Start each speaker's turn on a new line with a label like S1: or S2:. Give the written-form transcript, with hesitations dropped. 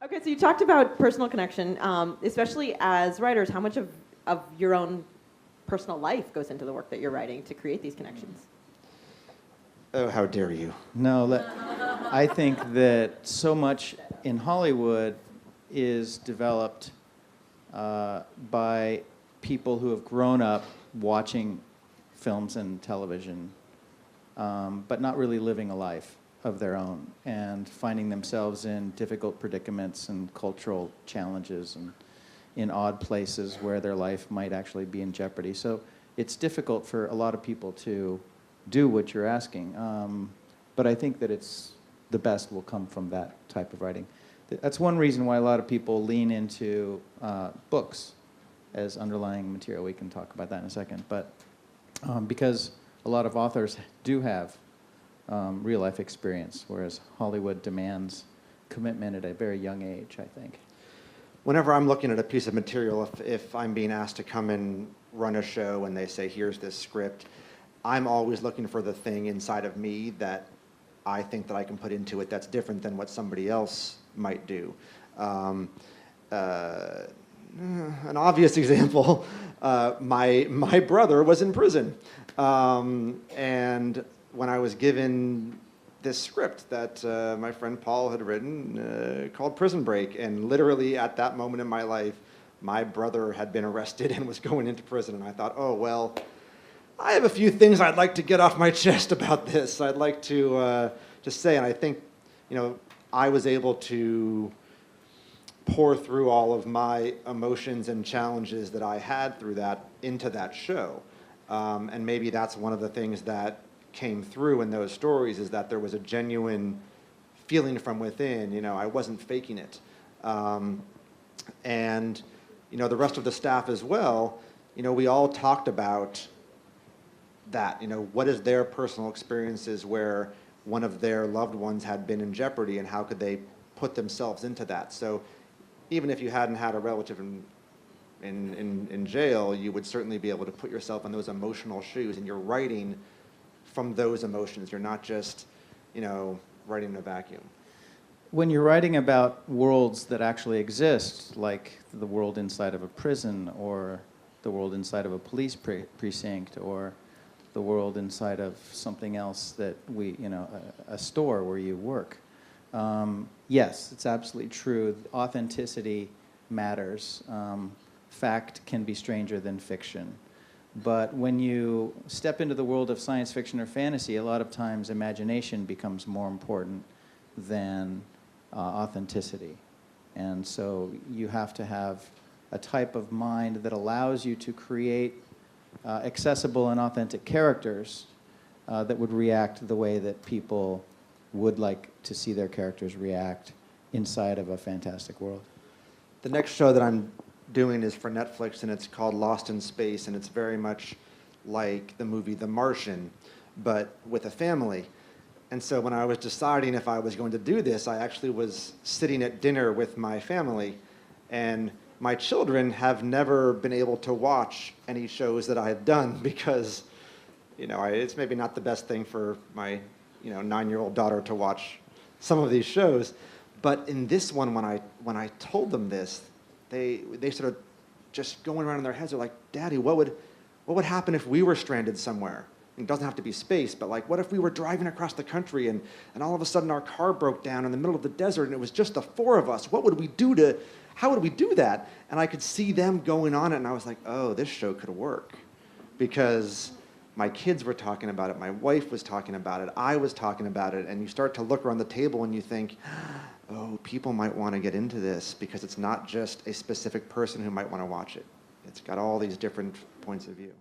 S1: Okay, so you talked about personal connection, especially as writers. How much of your own personal life goes into the work that you're writing to create these connections?
S2: Oh, how dare you.
S3: No, I think that so much in Hollywood is developed by people who have grown up watching films and television, but not really living a life of their own and finding themselves in difficult predicaments and cultural challenges and in odd places where their life might actually be in jeopardy. So it's difficult for a lot of people to do what you're asking, but I think that it's the best will come from that type of writing. That's one reason why a lot of people lean into books as underlying material. We can talk about that in a second, but because a lot of authors do have real-life experience, whereas Hollywood demands commitment at a very young age, I think.
S2: Whenever I'm looking at a piece of material, if I'm being asked to come and run a show and they say, here's this script, I'm always looking for the thing inside of me that I think that I can put into it that's different than what somebody else might do. An obvious example, my brother was in prison. And when I was given this script that my friend Paul had written called Prison Break, and literally at that moment in my life, my brother had been arrested and was going into prison, and I thought, oh, well, I have a few things I'd like to get off my chest about this. I'd like to say, and I think, I was able to pour through all of my emotions and challenges that I had through that into that show. And maybe that's one of the things that came through in those stories, is that there was a genuine feeling from within. I wasn't faking it. And the rest of the staff as well, we all talked about that. What is their personal experiences where one of their loved ones had been in jeopardy, and how could they put themselves into that? So even if you hadn't had a relative in jail, you would certainly be able to put yourself in those emotional shoes, and you're writing from those emotions. You're not just, writing in a vacuum.
S3: When you're writing about worlds that actually exist, like the world inside of a prison, or the world inside of a police precinct, or the world inside of something else that a store where you work, yes, it's absolutely true. Authenticity matters. Fact can be stranger than fiction. But when you step into the world of science fiction or fantasy, a lot of times imagination becomes more important than authenticity. And so you have to have a type of mind that allows you to create accessible and authentic characters that would react the way that people would like to see their characters react inside of a fantastic world.
S2: The next show that I'm doing is for Netflix, and it's called Lost in Space, and it's very much like the movie The Martian, but with a family. And so when I was deciding if I was going to do this, I actually was sitting at dinner with my family, and my children have never been able to watch any shows that I have done because, it's maybe not the best thing for my, 9-year-old daughter to watch some of these shows. But in this one, when I told them this, they sort of just going around in their heads. They're like, Daddy, what would happen if we were stranded somewhere? It doesn't have to be space, but like, what if we were driving across the country and all of a sudden our car broke down in the middle of the desert and it was just the 4 of us? What would we do how would we do that? And I could see them going on it, and I was like, oh, this show could work. Because my kids were talking about it, my wife was talking about it, I was talking about it, and you start to look around the table and you think, oh, people might want to get into this because it's not just a specific person who might want to watch it. It's got all these different points of view.